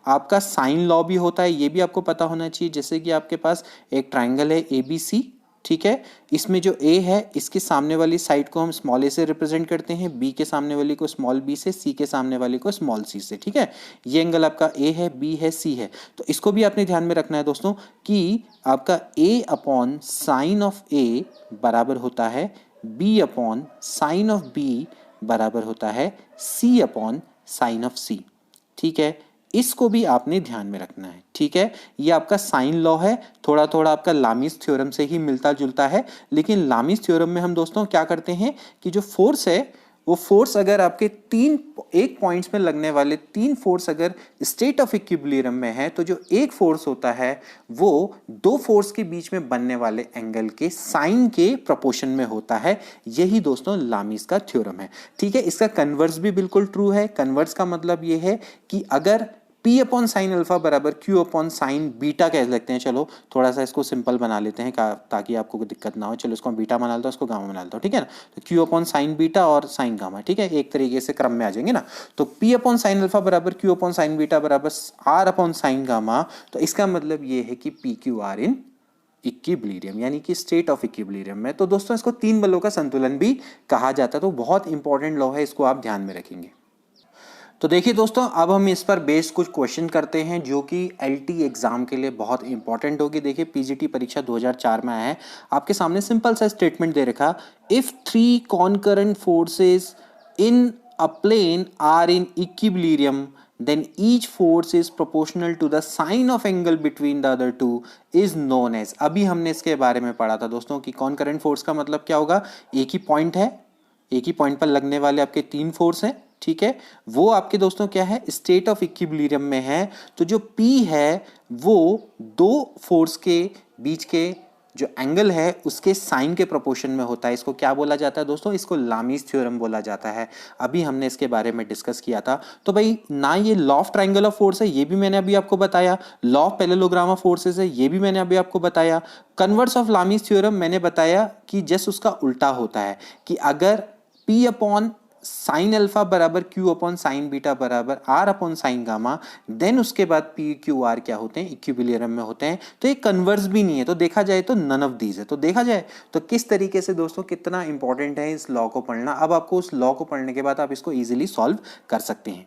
आपका साइन लॉ भी होता है, ये भी आपको पता होना चाहिए। जैसे कि आपके पास एक ट्राइंगल है ABC, ठीक है। इसमें जो A है इसके सामने वाली साइड को हम स्मॉल a से रिप्रेजेंट करते हैं, B के सामने वाली को स्मॉल b से, C के सामने वाली को स्मॉल c से, ठीक है। ये एंगल आपका A है, B है, C है। तो इसको भी आपने ध्यान में रखना है दोस्तों कि आपका A upon sine of A बराबर होता है B upon sine of B बराबर होता है C upon sine of C, ठीक है। इसको भी आपने ध्यान में रखना है, ठीक है। ये आपका साइन लॉ है, थोड़ा थोड़ा आपका लामीज थ्योरम से ही मिलता जुलता है। लेकिन लामीज थ्योरम में हम दोस्तों क्या करते हैं कि जो फोर्स है वो फोर्स अगर आपके एक पॉइंट्स में लगने वाले 3 फोर्स अगर स्टेट ऑफ इक्विलिब्रियम में है तो जो एक फोर्स होता है वो 2 फोर्स के बीच में बनने वाले एंगल के साइन के प्रोपोर्शन में होता है। यही दोस्तों लामीज का थ्योरम है, ठीक है। इसका कन्वर्स भी बिल्कुल ट्रू है। कन्वर्स का मतलब ये है कि अगर P अपॉन साइन अल्फा बराबर Q अपॉन साइन बीटा कह सकते हैं। चलो थोड़ा सा इसको सिंपल बना लेते हैं ताकि आपको कोई दिक्कत ना हो। चलो इसको बीटा बना लेता हूँ, इसको गामा बना लेता हूँ, ठीक है ना। तो Q अपॉन साइन बीटा और साइन गामा, ठीक है, एक तरीके से क्रम में आ जाएंगे ना। तो P अपॉन साइन अल्फा बराबर Q अपॉन साइन बीटा बराबर R अपॉन साइन गामा। तो इसका मतलब ये है कि PQR इन इक्विलिब्रियम यानी कि स्टेट ऑफ इक्विलिब्रियम में। तो दोस्तों इसको 3 बलों का संतुलन भी कहा जाता है। तो बहुत इंपॉर्टेंट लॉ है, इसको आप ध्यान में रखेंगे। तो देखिए दोस्तों अब हम इस पर बेस्ड कुछ क्वेश्चन करते हैं जो कि LT एग्जाम के लिए बहुत इंपॉर्टेंट होगी। देखिए PGT परीक्षा 2004 में आया है। आपके सामने सिंपल सा स्टेटमेंट दे रखा, if 3 concurrent forces in a plane are in equilibrium then each force is proportional to the sine of angle between the other two is known as। अभी हमने इसके बारे में पढ़ा था दोस्तों कि कॉन्करेंट फोर्स का मतलब क्या होगा, एक ही पॉइंट है, एक ही पॉइंट पर लगने वाले आपके 3 फोर्स हैं, ठीक है, वो आपके दोस्तों क्या है, स्टेट ऑफ इक्विलिब्रियम में है। तो जो P है वो 2 फोर्स के बीच के जो एंगल है उसके साइन के प्रोपोर्शन में होता है। इसको क्या बोला जाता है दोस्तों, इसको लामीज थ्योरम बोला जाता है। अभी हमने इसके बारे में डिस्कस किया था। तो भाई ना ये law of triangle of force है, ये भी मैंने अभी आपको बताया। Law of parallelogram of forces है, ये भी मैंने अभी आपको बताया। कन्वर्स ऑफ लामीज थ्योरम मैंने बताया कि जस्ट उसका उल्टा होता है कि अगर P अपॉन साइन अल्फा बराबर Q अपॉन साइन बीटा बराबर R upon sine gamma, then उसके बाद P Q R क्या होते हैं, इक्विलिब्रियम में होते हैं। तो ये कन्वर्स भी नहीं है, तो देखा जाए तो नन ऑफ दीज है। तो देखा जाए तो किस तरीके से दोस्तों कितना इंपॉर्टेंट है इस लॉ को पढ़ना। अब आपको उस लॉ को पढ़ने के बाद आप इसको इजीली सॉल्व कर सकते हैं।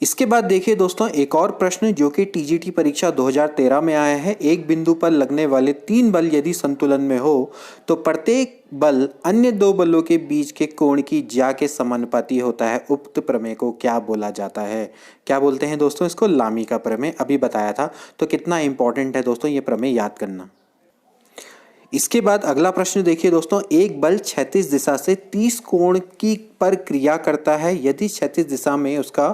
इसके बाद देखिए दोस्तों एक और प्रश्न जो कि टीजीटी परीक्षा 2013 में आया है। एक बिंदु पर लगने वाले 3 बल यदि संतुलन में हो तो प्रत्येक बल अन्य 2 बलों के बीच के कोण की ज्या के समानुपाती होता है। उक्त प्रमेय को क्या बोला जाता है? क्या बोलते हैं दोस्तों इसको? लामी का प्रमेय। अभी बताया था। तो कितना इंपॉर्टेंट है दोस्तों ये प्रमेय याद करना। इसके बाद अगला प्रश्न देखिए दोस्तों, एक बल क्षैतिज दिशा से 30 कोण की पर क्रिया करता है। यदि क्षैतिज दिशा में उसका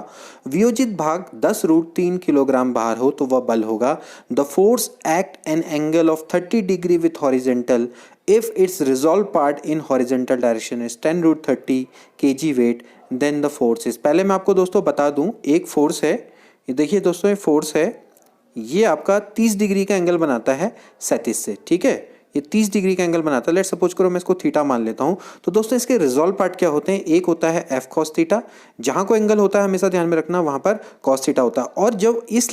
वियोजित भाग 10√3 किलोग्राम भार हो तो वह बल होगा। The force act an angle of 30 degree with horizontal if it's resolve part in horizontal direction is 10√30 kg weight, then the force is. पहले मैं आपको दोस्तों बता दूं, एक फोर्स है, ये देखिए दोस्तों ये फोर्स है, ये आपका 30 डिग्री का एंगल बनाता है क्षैतिज से, ठीक है, ये 30 डिग्री का एंगल बनाता है। लेट सपोज करो मैं इसको थीटा मान लेता हूं। तो दोस्तों इसके रिजॉल्व पार्ट क्या होते हैं? एक होता है एफ कॉस थीटा, जहां को एंगल होता है हमेशा ध्यान में रखना वहां पर कॉस थीटा होता है, और जब इस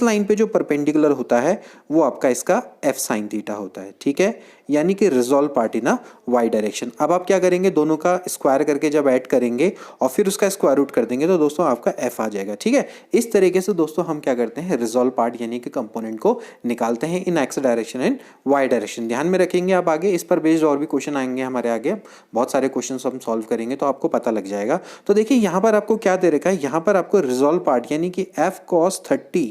लाइन पे जो परपेंडिकुलर होता है वो आपका इसका एफ साइन थीटा होता है, ठीक है, यानी कि resolve part in Y direction. अब आप क्या करेंगे, दोनों का स्क्वायर करके जब ऐड करेंगे और फिर उसका स्क्वायर रूट कर देंगे तो दोस्तों आपका एफ आ जाएगा, ठीक है। इस तरीके से दोस्तों हम क्या करते हैं, रिजॉल्व पार्ट यानी कि कंपोनेंट को निकालते हैं in X direction and Y direction. ध्यान में रखेंगे आप, आगे इस पर बेस्ड और भी क्वेश्चन आएंगे हमारे आगे, बहुत सारे क्वेश्चन हम सॉल्व करेंगे तो आपको पता लग जाएगा। तो देखिए यहाँ पर आपको क्या दे रखा है, यहाँ पर आपको रिजॉल्व पार्ट यानी कि एफ कॉस 30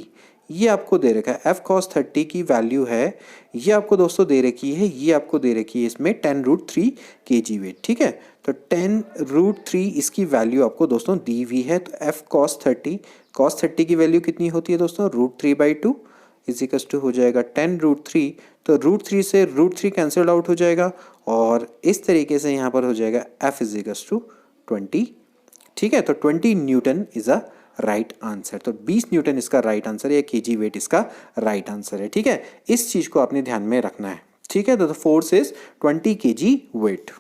ये आपको दे रखा है। एफ कॉस 30 की वैल्यू है, ये आपको दोस्तों दे रखी है, ये आपको दे रखी है इसमें 10√3 kg वेट, ठीक है। तो 10√3 इसकी वैल्यू आपको दोस्तों दी हुई है। तो एफ कॉस 30 की वैल्यू कितनी होती है दोस्तों, √3/2 इजिकल्स टू हो जाएगा 10√3। तो √3 से √3 कैंसिल आउट हो जाएगा और इस तरीके से यहाँ पर हो जाएगा एफ इजिकल्स टू 20, ठीक है। तो 20 Newton is a right answer. तो 20 न्यूटन इसका राइट आंसर है, kg वेट इसका राइट आंसर है, ठीक है। इस चीज को आपने ध्यान में रखना है, ठीक है। तो फोर्स इज 20 kg वेट।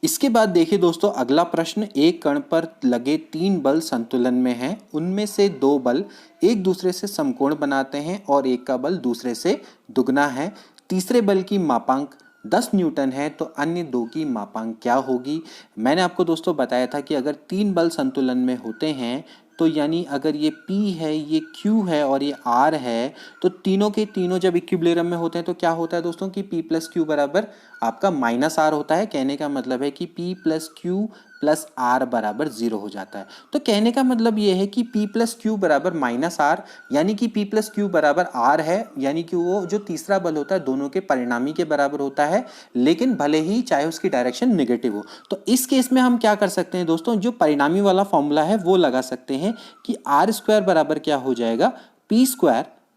इसके बाद देखिए दोस्तों अगला प्रश्न, एक कण पर लगे 3 बल संतुलन में हैं, उनमें से 2 बल एक दूसरे से समकोण बनाते हैं और एक का बल दूसरे से दुगना है। तीसरे बल की मापांक 10 न्यूटन है, तो अन्य 2 की मापांक क्या होगी? मैंने आपको दोस्तों बताया था कि अगर 3 बल संतुलन में होते हैं तो यानी अगर ये P है, ये Q है और ये R है, तो तीनों के तीनों जब इक्विलिब्रियम में होते हैं तो क्या होता है दोस्तों कि P + Q बराबर आपका -R होता है। कहने का मतलब है कि P + Q + R बराबर 0 हो जाता है। तो कहने का मतलब ये है कि P + Q बराबर -R यानी कि P + Q बराबर R है, यानी कि वो जो तीसरा बल होता है दोनों के परिणामी के बराबर होता है, लेकिन भले ही चाहे उसकी डायरेक्शन नेगेटिव हो। तो इस केस में हम क्या कर सकते हैं दोस्तों, जो परिणामी वाला फॉर्मूला है वो लगा सकते हैं कि R² बराबर क्या हो जाएगा, P²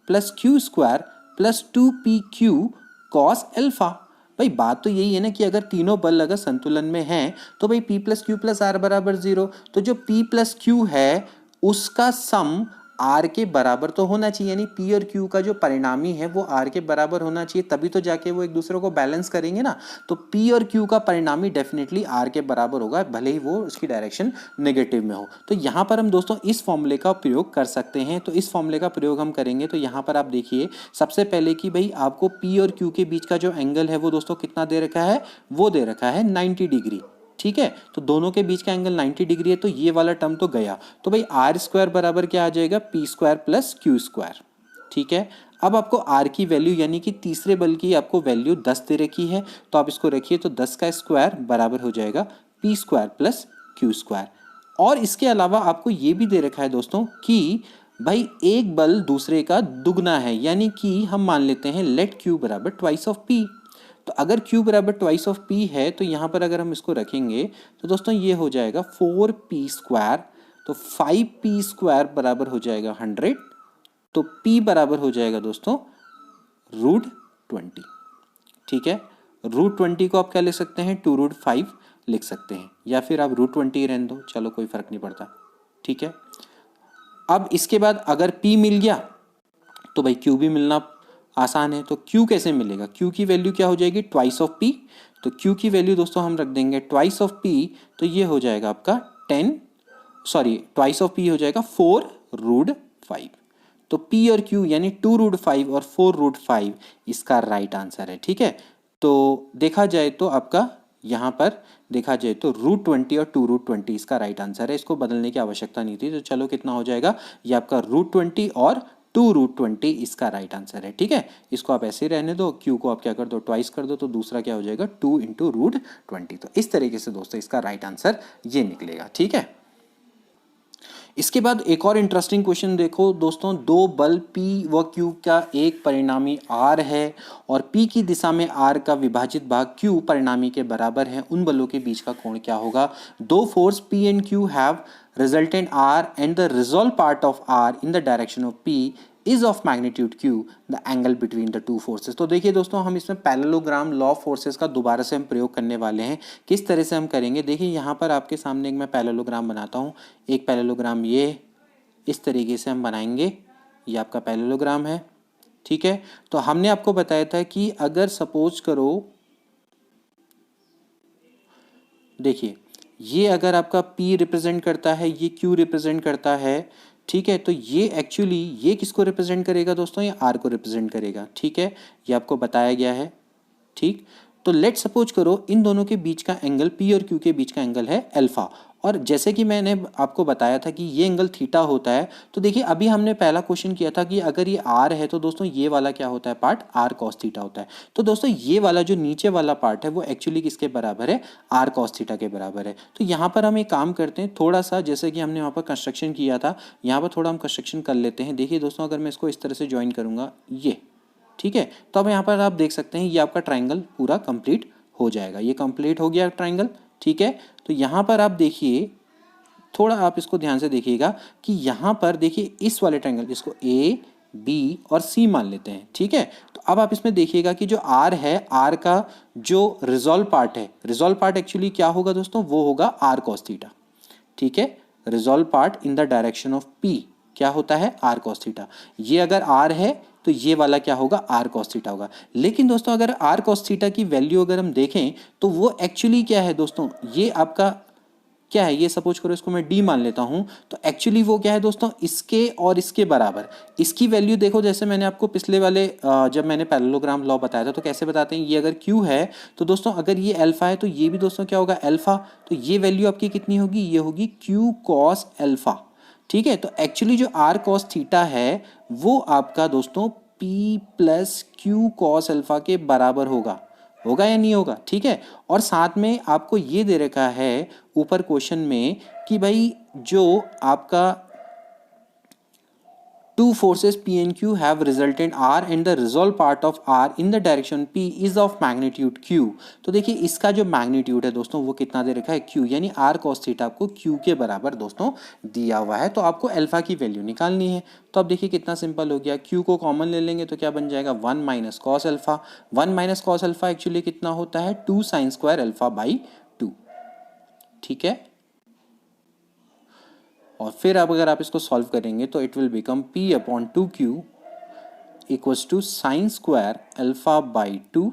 + Q² + 2PQ cos alpha. भाई बात तो यही है ना कि अगर तीनों बल अगर संतुलन में हैं तो भाई P + Q + R बराबर 0। तो जो P + Q है उसका सम R के बराबर तो होना चाहिए, यानी P और Q का जो परिणामी है वो R के बराबर होना चाहिए, तभी तो जाके वो एक दूसरे को बैलेंस करेंगे ना। तो P और Q का परिणामी डेफिनेटली R के बराबर होगा, भले ही वो उसकी डायरेक्शन नेगेटिव में हो। तो यहाँ पर हम दोस्तों इस फॉर्मूले का प्रयोग कर सकते हैं। तो इस फॉर्मूले का प्रयोग हम करेंगे तो यहाँ पर आप देखिए सबसे पहले कि भाई आपको P और Q के बीच का जो एंगल है वो दोस्तों कितना दे रखा है, वो दे रखा है 90 डिग्री, ठीक है। तो दोनों के बीच का एंगल 90 डिग्री है, तो ये वाला टर्म तो गया। तो भाई R² बराबर क्या आ जाएगा, P² + Q², ठीक है। अब आपको R की वैल्यू यानी कि तीसरे बल की आपको वैल्यू 10 दे रखी है, तो आप इसको रखिए तो 10 का स्क्वायर बराबर हो जाएगा P² + Q²। और इसके अलावा आपको ये भी दे रखा है दोस्तों कि भाई एक बल दूसरे का दुगना है, यानी कि हम मान लेते हैं लेट Q बराबर ट्वाइस ऑफ P। तो अगर Q बराबर ट्वाइस ऑफ P है तो यहाँ पर अगर हम इसको रखेंगे तो दोस्तों ये हो जाएगा 4P²। तो 5P² बराबर हो जाएगा 100। तो P बराबर हो जाएगा दोस्तों √20। ठीक है, √20 को आप क्या लिख सकते हैं, 2√5 लिख सकते हैं, या फिर आप √20 रहने दो, चलो कोई फर्क नहीं पड़ता। ठीक है, अब इसके बाद अगर P मिल गया तो भाई Q भी मिलना आसान है। तो Q कैसे मिलेगा, Q की वैल्यू क्या हो जाएगी, ट्वाइस ऑफ P। तो Q की वैल्यू दोस्तों हम रख देंगे ट्वाइस ऑफ P। तो ये हो जाएगा आपका ट्वाइस ऑफ P हो जाएगा 4√5। तो P और Q यानी 2√5 और 4√5 इसका राइट आंसर है। ठीक है, तो देखा जाए तो आपका यहाँ पर देखा जाए तो √20 और 2√20 इसका राइट आंसर है। इसको बदलने की आवश्यकता नहीं थी। तो चलो कितना हो जाएगा, ये आपका √20 और 2√20 इसका राइट आंसर है। ठीक है, इसको आप ऐसे ही रहने दो, Q को आप क्या कर दो, ट्वाइस कर दो, तो दूसरा क्या हो जाएगा 2 × √20। तो इस तरीके से दोस्तों इसका राइट आंसर ये निकलेगा। ठीक है, इसके बाद एक और इंटरेस्टिंग क्वेश्चन देखो दोस्तों, दो बल P व Q का एक परिणामी R है और P की दिशा में R का विभाजित भाग Q परिणामी के बराबर है, उन बलों के बीच का कोण क्या होगा। दो force P and Q have resultant R and the resolved part of R in the direction of P is of magnitude Q, the angle between the two forces। तो देखिए दोस्तों, हम इसमें पैरेललोग्राम लॉ ऑफ फोर्सेस का दोबारा से हम प्रयोग करने वाले हैं। किस तरह से हम करेंगे, देखिए यहाँ पर आपके सामने एक मैं पैरेललोग्राम बनाता हूँ। एक पैरेललोग्राम ये इस तरीके से हम बनाएंगे, ये आपका पैरेललोग्राम है। ठीक है, तो हमने आपको बताया था कि अगर सपोज करो, देखिए ये अगर आपका P रिप्रेजेंट करता है, ये Q रिप्रेजेंट करता है। ठीक है, तो ये एक्चुअली ये किसको रिप्रेजेंट करेगा दोस्तों, ये R को रिप्रेजेंट करेगा। ठीक है, ये आपको बताया गया है। ठीक, तो लेट सपोज करो इन दोनों के बीच का एंगल P और Q के बीच का एंगल है अल्फा, और जैसे कि मैंने आपको बताया था कि ये एंगल थीटा होता है। तो देखिए अभी हमने पहला क्वेश्चन किया था कि अगर ये R है तो दोस्तों ये वाला क्या होता है, पार्ट R cos थीटा होता है। तो दोस्तों ये वाला जो नीचे वाला पार्ट है वो एक्चुअली किसके बराबर है, R cos थीटा के बराबर है। तो यहाँ पर हम एक काम करते हैं, थोड़ा सा जैसे कि हमने वहाँ पर कंस्ट्रक्शन किया था, यहाँ पर थोड़ा हम कंस्ट्रक्शन कर लेते हैं। देखिए दोस्तों, अगर मैं इसको इस तरह से ज्वाइन करूँगा ये, ठीक है, तो अब यहाँ पर आप देख सकते हैं ये आपका ट्राइंगल पूरा कंप्लीट हो जाएगा। ये कंप्लीट हो गया ट्राइंगल। ठीक है, तो यहाँ पर आप देखिए, थोड़ा आप इसको ध्यान से देखिएगा कि यहाँ पर देखिए इस वाले ट्राइंगल, इसको A, B और C मान लेते हैं। ठीक है, तो अब आप इसमें देखिएगा कि जो R है, R का जो रिजॉल्व पार्ट है, रिजॉल्व पार्ट एक्चुअली क्या होगा दोस्तों, वो होगा R cos थीटा। ठीक है, resolve part in the direction of P क्या होता है, R cos थीटा। ये अगर R है तो ये वाला क्या होगा, R cos थीटा होगा। लेकिन दोस्तों अगर R cos थीटा की वैल्यू अगर हम देखें तो वो एक्चुअली क्या है दोस्तों, ये आपका क्या है, ये सपोज करो इसको मैं D मान लेता हूं, तो एक्चुअली वो क्या है दोस्तों, इसके और इसके बराबर। इसकी वैल्यू देखो, जैसे मैंने आपको पिछले वाले जब मैंने पैरेललोग्राम लॉ बताया था तो कैसे बताते हैं, ये अगर Q है तो दोस्तों अगर ये अल्फा है तो ये भी दोस्तों क्या होगा, अल्फा। तो ये वैल्यू आपकी कितनी होगी, ये होगी Q cos अल्फा। ठीक है, तो एक्चुअली जो R cos थीटा है वो आपका दोस्तों P + Q cos अल्फा के बराबर होगा या नहीं होगा। ठीक है, और साथ में आपको ये दे रखा है ऊपर क्वेश्चन में कि भाई जो आपका two forces P and Q have resultant R and the resolved part of R in the direction P is of magnitude Q। तो देखिए इसका जो मैग्नीट्यूड है दोस्तों वो कितना दे रखा है, Q, यानी R cos थीटा आपको Q के बराबर दोस्तों दिया हुआ है। तो आपको अल्फा की वैल्यू निकालनी है। तो अब देखिए कितना सिंपल हो गया, Q को कॉमन ले लेंगे तो क्या बन जाएगा, 1 - cos alpha. 1 - cos alpha actually कितना होता है, 2 sin² अल्फा/2। ठीक है, और फिर अब अगर आप इसको सॉल्व करेंगे तो it will become P/2Q equals to sin² alpha.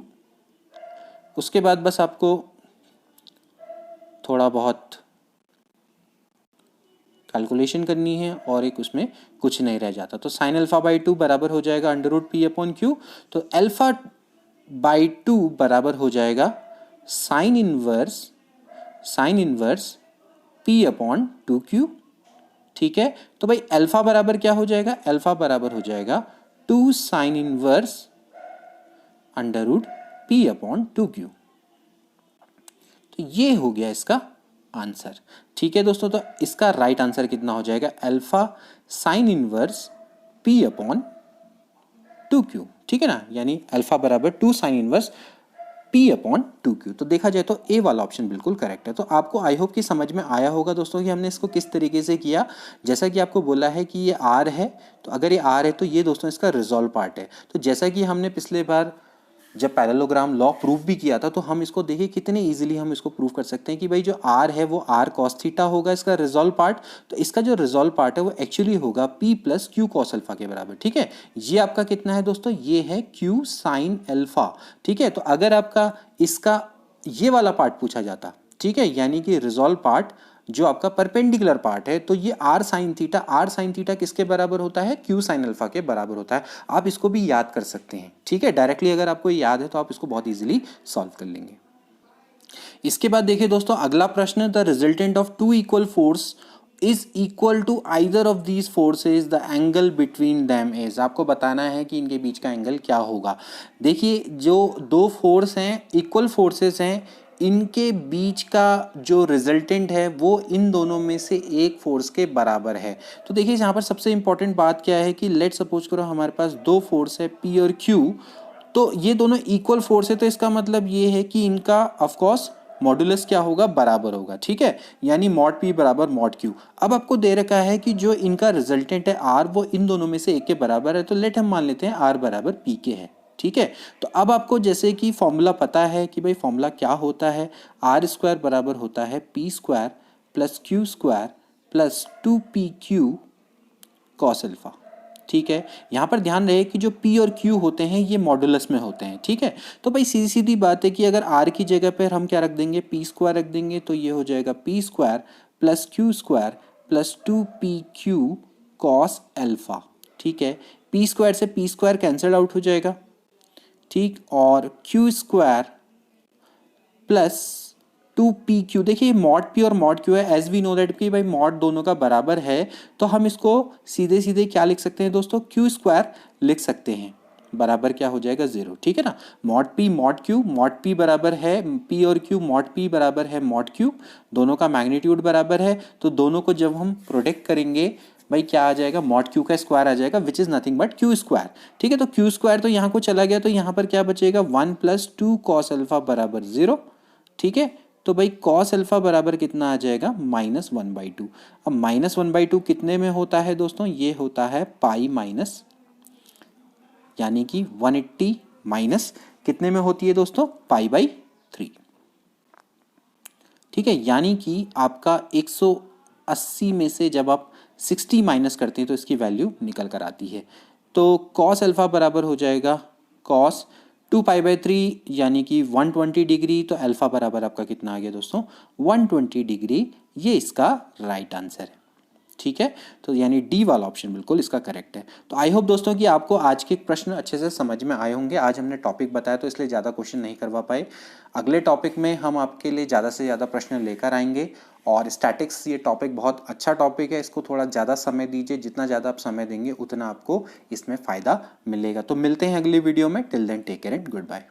उसके बाद बस आपको थोड़ा बहुत कैलकुलेशन करनी है और एक उसमें कुछ नहीं रह जाता। तो sin अल्फा/2 बराबर हो जाएगा √P/Q। तो अल्फा/2 बराबर हो जाएगा sin इनवर्स P/2Q। ठीक है, तो भाई अल्फा बराबर क्या हो जाएगा, अल्फा बराबर हो जाएगा 2 sin इनवर्स √P/2Q। तो ये हो गया इसका आंसर। ठीक है दोस्तों, तो इसका राइट आंसर कितना हो जाएगा, alpha sine inverse P upon 2Q। ठीक है ना, यानी अल्फा बराबर 2 sine inverse P upon 2Q। तो देखा जाए तो ए वाला ऑप्शन बिल्कुल करेक्ट है। तो आपको आई होप कि समझ में आया होगा दोस्तों कि हमने इसको किस तरीके से किया। जैसा कि आपको बोला है कि ये R है, तो अगर ये R है तो ये दोस्तों इसका रिजॉल्व पार्ट है। तो जैसा कि हमने पिछले बार जब पैरेललोग्राम लॉ प्रूव भी किया था, तो हम इसको देखिए कितने इजीली हम इसको प्रूव कर सकते हैं कि भाई जो R है वो R cos थीटा होगा इसका रिजॉल्व पार्ट। तो इसका जो रिजॉल्व पार्ट है वो एक्चुअली होगा P plus Q cos alpha के बराबर। ठीक है, ये आपका कितना है दोस्तों, ये है Q साइन अल्फा। ठीक है, तो अगर आपका इसका ये वाला पार्ट पूछा जाता, ठीक है, यानी कि रिजॉल्व पार्ट जो आपका परपेंडिकुलर पार्ट है, तो ये आर साइन थीटा किसके बराबर होता है, क्यू साइन अल्फा के बराबर होता है। आप इसको भी याद कर सकते हैं। ठीक है, डायरेक्टली अगर आपको याद है तो आप इसको बहुत इजीली सॉल्व कर लेंगे। इसके बाद देखिए दोस्तों अगला प्रश्न, the resultant of two equal force is equal to either of these forces the angle between them is. आपको बताना है कि इनके बीच का एंगल क्या होगा। देखिए जो दो फोर्स हैं, इक्वल फोर्सेस हैं, इनके बीच का जो रिजल्टेंट है वो इन दोनों में से एक फोर्स के बराबर है। तो देखिए यहाँ पर सबसे इंपॉर्टेंट बात क्या है कि लेट सपोज करो हमारे पास दो फोर्स है P और Q, तो ये दोनों इक्वल फोर्स है, तो इसका मतलब ये है कि इनका ऑफकोर्स मॉडुलस क्या होगा, बराबर होगा। ठीक है, यानी मॉड P बराबर मॉड Q। अब आपको दे रखा है कि जो इनका रिजल्टेंट है R वो इन दोनों में से एक के बराबर है, तो लेट हम मान लेते हैं R बराबर P के है। ठीक है, तो अब आपको जैसे कि फॉर्मूला पता है कि भाई फॉर्मूला क्या होता है, आर स्क्वायर बराबर होता है P square plus Q square plus 2PQ cos alpha. ठीक है, यहाँ पर ध्यान रहे कि जो P और Q होते हैं ये मॉडुलस में होते हैं। ठीक है, तो भाई सीधी सीधी बात है कि अगर R की जगह पर हम क्या रख देंगे, P स्क्वायर रख देंगे, तो ये हो जाएगा P square plus Q square plus 2PQ cos alpha. ठीक है, P स्क्वायर से P स्क्वायर कैंसिल आउट हो जाएगा। ठीक, और Q स्क्वायर प्लस 2PQ, देखिए मॉड P और मॉड Q है, एज वी नो दैट कि भाई मॉड दोनों का बराबर है, तो हम इसको सीधे सीधे क्या लिख सकते हैं दोस्तों, Q स्क्वायर लिख सकते हैं, बराबर क्या हो जाएगा 0। ठीक है ना, mod P mod Q, mod P बराबर है P और Q, मॉड P बराबर है मॉड Q, दोनों का मैग्नीट्यूड बराबर है, तो दोनों को जब हम प्रोटेक्ट करेंगे भाई क्या आ जाएगा, मॉड Q का स्क्वायर आ जाएगा which is nothing but Q square. ठीक है, तो Q स्क्वायर तो यहाँ को चला गया, तो यहाँ पर क्या बचेगा, 1 प्लस 2 कॉस अल्फा बराबर 0। ठीक है, तो भाई कॉस अल्फा बराबर कितना आ जाएगा, -1/2। अब -1/2 कितने में होता है दोस्तों, ये होता है पाई माइनस, यानी कि 180 माइनस कितने में होती है दोस्तों, पाई/3। ठीक है, यानी कि आपका 180 में से जब आप 60 माइनस करते हैं तो इसकी वैल्यू निकल कर आती है। तो कॉस अल्फा बराबर हो जाएगा कॉस 2π/3 यानी कि 120 डिग्री। तो अल्फा बराबर आपका कितना आ गया दोस्तों, 120 डिग्री। ये इसका राइट आंसर है। ठीक है, तो यानी डी वाला ऑप्शन बिल्कुल इसका करेक्ट है। तो आई होप दोस्तों कि आपको आज के प्रश्न अच्छे से समझ में आए होंगे। आज हमने टॉपिक बताया तो इसलिए ज़्यादा क्वेश्चन नहीं करवा पाए। अगले टॉपिक में हम आपके लिए ज़्यादा से ज़्यादा प्रश्न लेकर आएंगे। और स्टैटिक्स ये टॉपिक बहुत अच्छा टॉपिक है, इसको थोड़ा ज़्यादा समय दीजिए। जितना ज़्यादा आप समय देंगे उतना आपको इसमें फ़ायदा मिलेगा। तो मिलते हैं अगली वीडियो में। Till then take care and good bye.